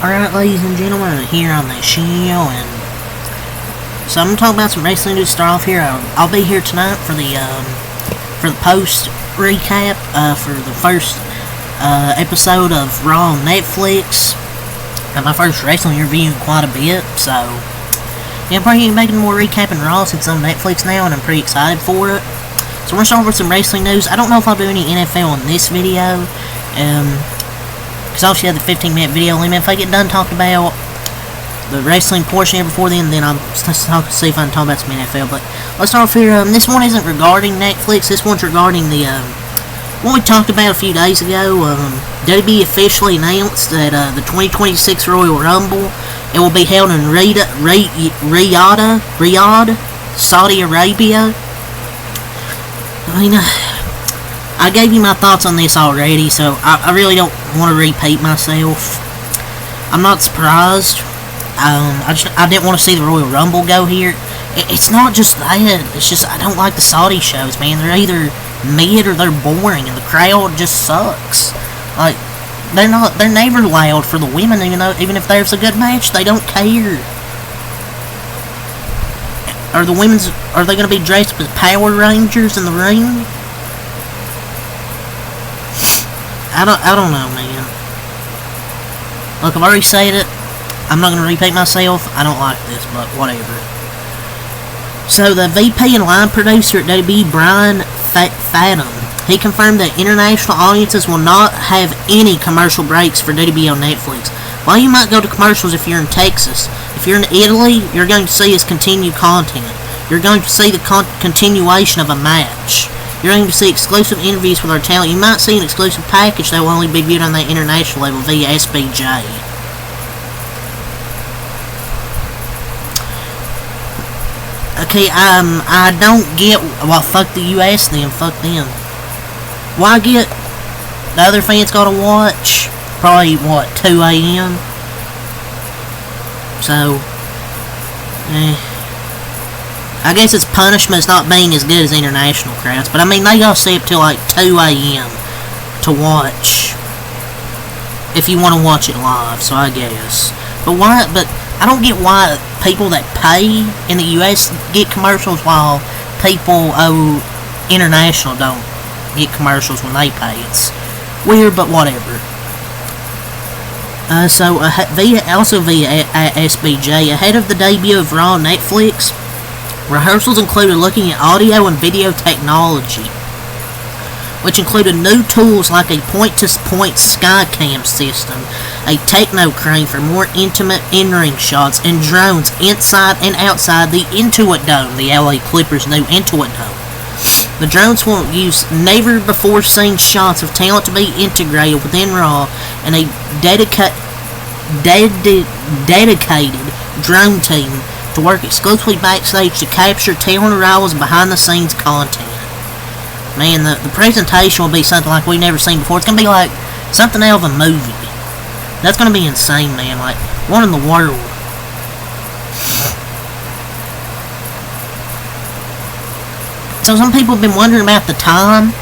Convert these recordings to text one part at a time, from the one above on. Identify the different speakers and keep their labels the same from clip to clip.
Speaker 1: Alright, ladies and gentlemen, here on the show, and so I'm gonna talk about some wrestling news to start off here. I'll be here tonight for the post recap for the first episode of Raw on Netflix. My first wrestling review in quite a bit, so yeah, I'm probably making more recapping Raw since it's on Netflix now, and I'm pretty excited for it. So we're gonna start with some wrestling news. I don't know if I'll do any NFL in this video, because obviously I have the 15-minute video limit. If I get done talking about the wrestling portion here before then I'll see if I can talk about some NFL. But let's start off here. This one isn't regarding Netflix. This one's regarding the what we talked about a few days ago. WWE officially announced that the 2026 Royal Rumble, it will be held in Riyadh, Saudi Arabia. I mean, I gave you my thoughts on this already, so I really don't want to repeat myself. I'm not surprised. I didn't want to see the Royal Rumble go here. It's not just that. It's just I don't like the Saudi shows, man. They're either mid or they're boring, and the crowd just sucks. Like, they're never loud for the women, even if there's a good match, they don't care. Are they going to be dressed as Power Rangers in the ring? I don't know, man. Look, I've already said it. I'm not going to repeat myself. I don't like this, but whatever. So, the VP and line producer at WWE, Brian Fathom, he confirmed that international audiences will not have any commercial breaks for WWE on Netflix. While you might go to commercials if you're in Texas, if you're in Italy, you're going to see is continued content. You're going to see the continuation of a match. You're going to see exclusive interviews with our talent. You might see an exclusive package that will only be viewed on the international level via SBJ. Okay, I don't get, well, fuck the US then, fuck them. Why get the other fans gotta watch? Probably, what, 2 a.m.? So, I guess it's punishment not being as good as international crowds, but I mean, they gotta stay up till like 2 a.m. to watch, if you want to watch it live, so I guess. But I don't get why people that pay in the US get commercials while people international don't get commercials when they pay. It's weird, but whatever. So, via SBJ, ahead of the debut of Raw on Netflix, rehearsals included looking at audio and video technology, which included new tools like a point-to-point Skycam system, a techno crane for more intimate in-ring shots, and drones inside and outside the Intuit Dome, the LA Clippers' new Intuit Dome. The drones will use never-before-seen shots of talent to be integrated within Raw, and a dedicated drone team to work exclusively backstage to capture talent arrivals and behind-the-scenes content. Man, the presentation will be something like we've never seen before. It's going to be like something out of a movie. That's going to be insane, man. Like, what in the world? So some people have been wondering about the time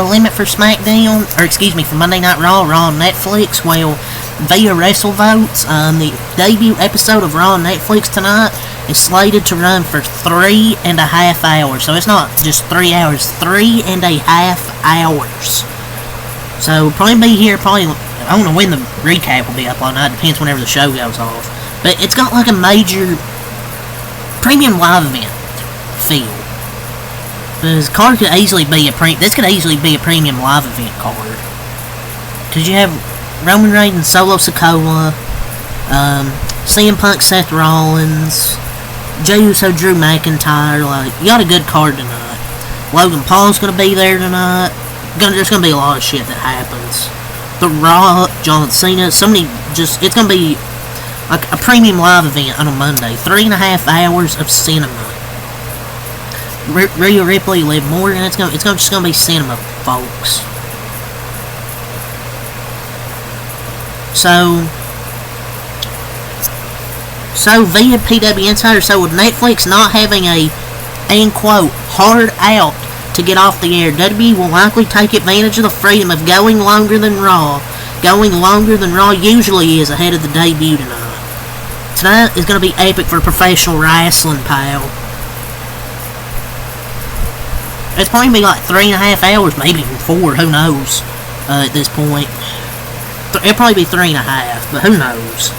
Speaker 1: limit for SmackDown, or excuse me, for Monday Night Raw on Netflix. Well, via WrestleVotes, the debut episode of Raw on Netflix tonight is slated to run for 3.5 hours. So it's not just 3 hours, 3.5 hours. So probably be here, I don't know when the recap will be up on night, depends whenever the show goes off. But it's got like a major premium live event feel. This card could easily be this could easily be a premium live event card. Cause you have Roman Reigns and Solo Sikoa, CM Punk, Seth Rollins, Jey Uso, Drew McIntyre. Like, you got a good card tonight. Logan Paul's gonna be there tonight. There's gonna be a lot of shit that happens. The Rock, John Cena, it's gonna be like a premium live event on a Monday. 3.5 hours of cinema. Rhea Ripley, Liv Morgan. It's just gonna be cinema, folks. So via PW Insider, so with Netflix not having a, end quote, hard out to get off the air, WWE will likely take advantage of the freedom of going longer than Raw going longer than Raw usually is ahead of the debut tonight. Tonight is going to be epic for professional wrestling, pal. It's probably going to be like 3.5 hours, maybe even 4, who knows, at this point. It'll probably be 3.5, but who knows.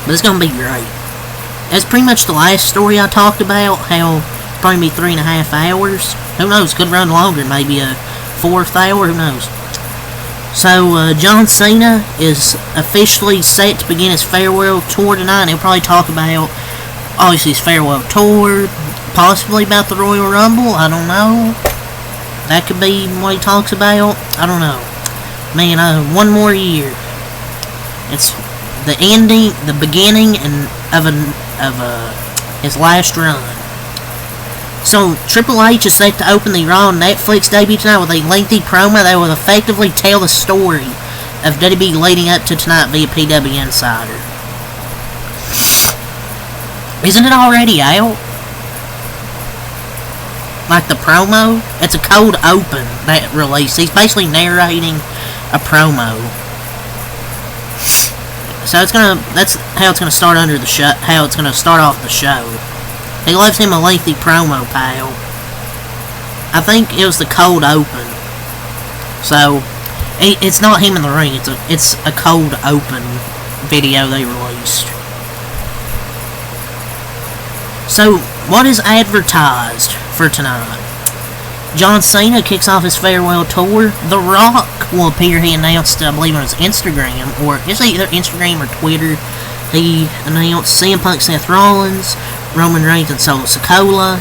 Speaker 1: But it's going to be great. That's pretty much the last story I talked about, how it's probably be 3.5 hours. Who knows, could run longer, maybe a 4th hour, who knows. So, John Cena is officially set to begin his farewell tour tonight. He'll probably talk about, obviously, his farewell tour, possibly about the Royal Rumble, I don't know. That could be what he talks about, I don't know. Man, one more year. It's the ending, the beginning, and of his last run. So, Triple H is set to open the Raw Netflix debut tonight with a lengthy promo that will effectively tell the story of WWE leading up to tonight via PW Insider. Isn't it already out? Like the promo? It's a cold open, that release. He's basically narrating a promo. So that's how it's gonna start under the show, how it's gonna start off the show. He left him a lengthy promo, pal. I think it was the cold open. So, it's not him in the ring, it's a cold open video they released. So, what is advertised for tonight? John Cena kicks off his farewell tour. The Rock will appear, he announced, I believe, on his Instagram, or it's either Instagram or Twitter. He announced CM Punk, Seth Rollins, Roman Reigns and Solo Sikoa,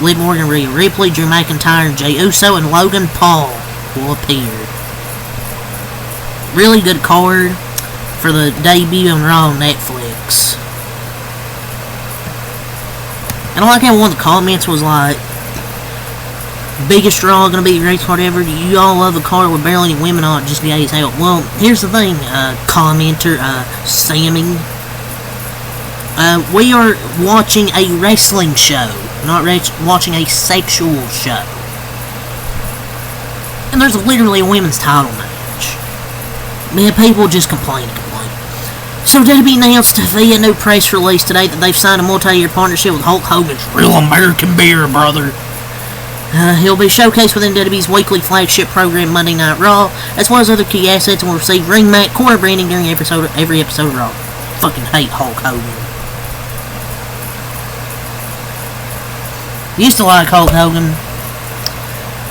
Speaker 1: Liv Morgan, Rhea Ripley, Drew McIntyre, and Jey Uso, and Logan Paul will appear. Really good card for the debut on Raw Netflix. And I like how one of the comments was like, biggest Raw gonna be the greatest card ever. You all love a card with barely any women on it, just gay as hell. Well, here's the thing, commenter, Sammy. We are watching a wrestling show, not watching a sexual show. And there's literally a women's title match. Man, people just complain. So WWE announced via new press release today that they've signed a multi-year partnership with Hulk Hogan's Real American Beer, brother. He'll be showcased within WWE's weekly flagship program, Monday Night Raw, as well as other key assets, and will receive ring mat, corner branding during every episode of Raw. Fucking hate Hulk Hogan. Used to like Hulk Hogan,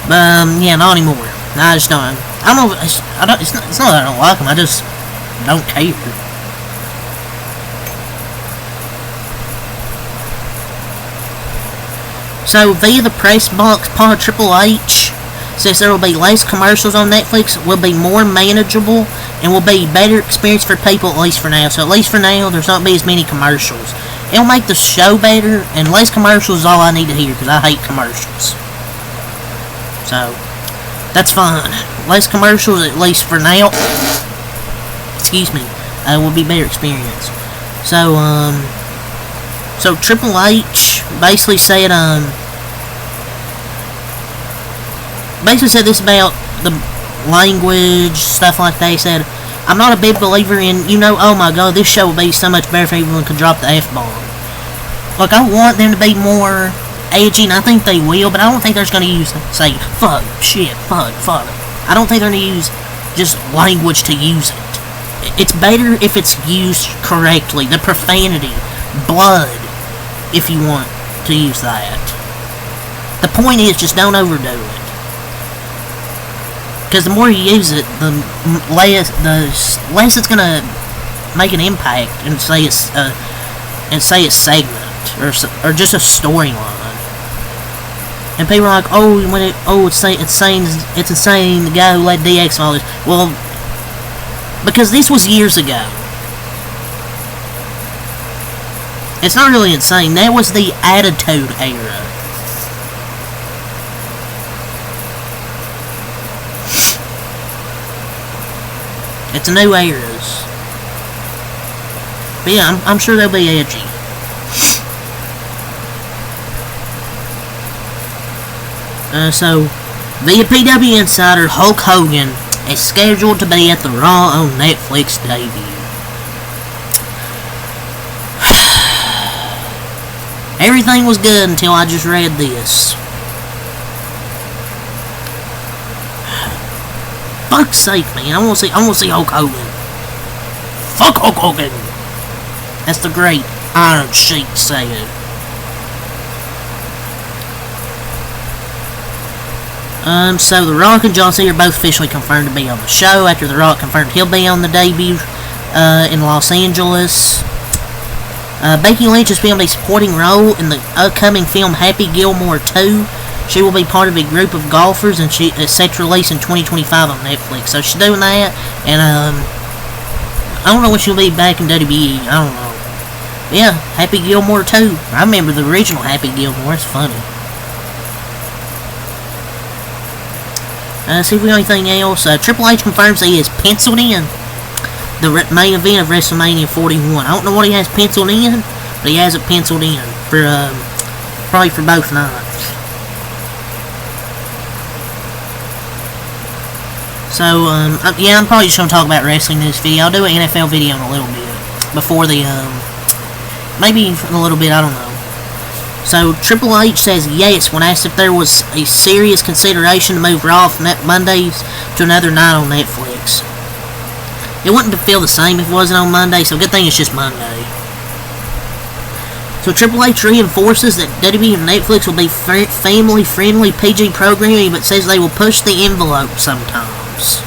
Speaker 1: but yeah, not anymore. I just don't. I don't know. It's not that I don't like him. I just don't care. So via the press box, Pod Triple H says there will be less commercials on Netflix, will be more manageable, and will be better experience for people, at least for now. So at least for now, there's not be as many commercials. It'll make the show better, and less commercials is all I need to hear, because I hate commercials. So, that's fine. Less commercials, at least for now. Excuse me. Will be better experience. So Triple H basically said, this about the language, stuff like that. He said, I'm not a big believer in, oh my god, this show would be so much better if everyone could drop the F-bomb. Like, I want them to be more edgy, and I think they will, but I don't think they're just going to say, fuck, shit, fuck. I don't think they're going to use just language to use it. It's better if it's used correctly. The profanity, blood, if you want to use that. The point is, just don't overdo it. Because the more you use it, the less it's gonna make an impact, and say it's a segment or just a storyline. And people are like, it's insane. The guy who led DX and all this. Well, because this was years ago. It's not really insane. That was the Attitude Era. It's a new eras. But yeah, I'm sure they'll be edgy. So, via PW Insider, Hulk Hogan is scheduled to be at the Raw on Netflix debut. Everything was good until I just read this. Fuck's sake, man! I want to see Hulk Hogan. Fuck Hulk Hogan. That's the great Iron Sheik said. So The Rock and John Cena are both officially confirmed to be on the show after The Rock confirmed he'll be on the debut in Los Angeles. Becky Lynch has filmed a supporting role in the upcoming film Happy Gilmore 2. She will be part of a group of golfers, and she is set to release in 2025 on Netflix. So she's doing that, and I don't know when she'll be back in WWE. I don't know. But yeah, Happy Gilmore 2. I remember the original Happy Gilmore. It's funny. See if we got anything else. Triple H confirms he is penciled in the main event of WrestleMania 41. I don't know what he has penciled in, but he has it penciled in for probably for both nights. So yeah, I'm probably just gonna talk about wrestling in this video. I'll do an NFL video in a little bit before the maybe in a little bit. I don't know. So, Triple H says yes when asked if there was a serious consideration to move Raw from Mondays to another night on Netflix. It wouldn't feel the same if it wasn't on Monday, so good thing it's just Monday. So, Triple H reinforces that WWE and Netflix will be family-friendly PG programming, but says they will push the envelope sometimes.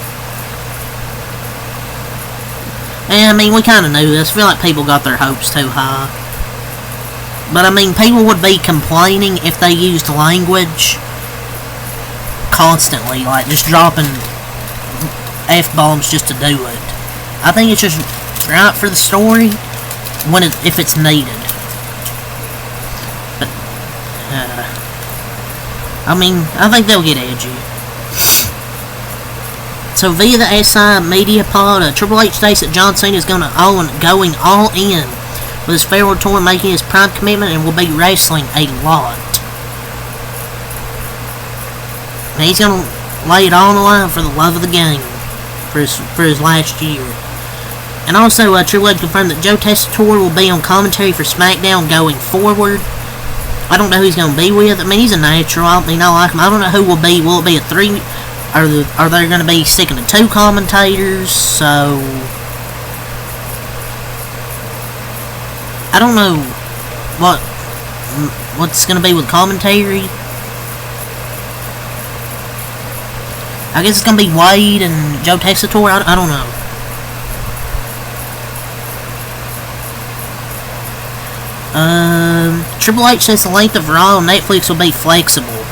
Speaker 1: And, I mean, we kind of knew this. I feel like people got their hopes too high. But I mean, people would be complaining if they used language constantly, like just dropping F-bombs just to do it. I think it's just right for the story if it's needed. But, I mean, I think they'll get edgy. So via the SI Media Pod, Triple H states that John Cena is going all in with his farewell tour, making his prime commitment, and will be wrestling a lot. And he's gonna lay it all on the line for the love of the game for his last year. And also, Triple H confirmed that Joe Tessitore will be on commentary for SmackDown going forward. I don't know who he's gonna be with. I mean, he's a natural. I mean, I like him. I don't know who will be. Will it be a 3? Are they gonna be sticking to 2 commentators? So I don't know what's gonna be with commentary. I guess it's gonna be Wade and Joe Tessitore. I don't know. Triple H says the length of Raw on Netflix will be flexible.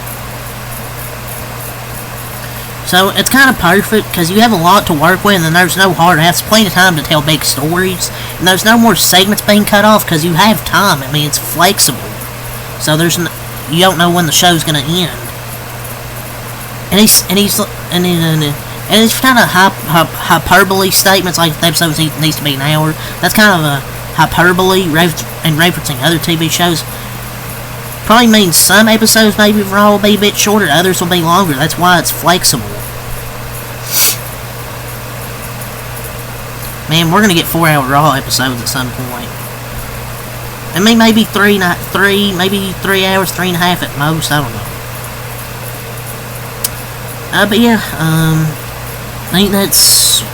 Speaker 1: So it's kind of perfect because you have a lot to work with, and then there's no hard ass, plenty of time to tell big stories, and there's no more segments being cut off because you have time. I mean, it's flexible, so you don't know when the show's gonna end. And it's kind of hyperbole statements like the episode needs to be an hour. That's kind of a hyperbole and referencing other TV shows. Probably means some episodes maybe Raw will be a bit shorter, others will be longer. That's why it's flexible. Man, we're gonna get 4-hour Raw episodes at some point. I mean, maybe maybe 3 hours, 3.5 at most. I don't know. But yeah, I think that's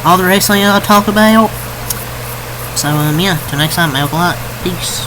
Speaker 1: all the wrestling I'll talk about. So yeah, till next time, Malcolm. Peace.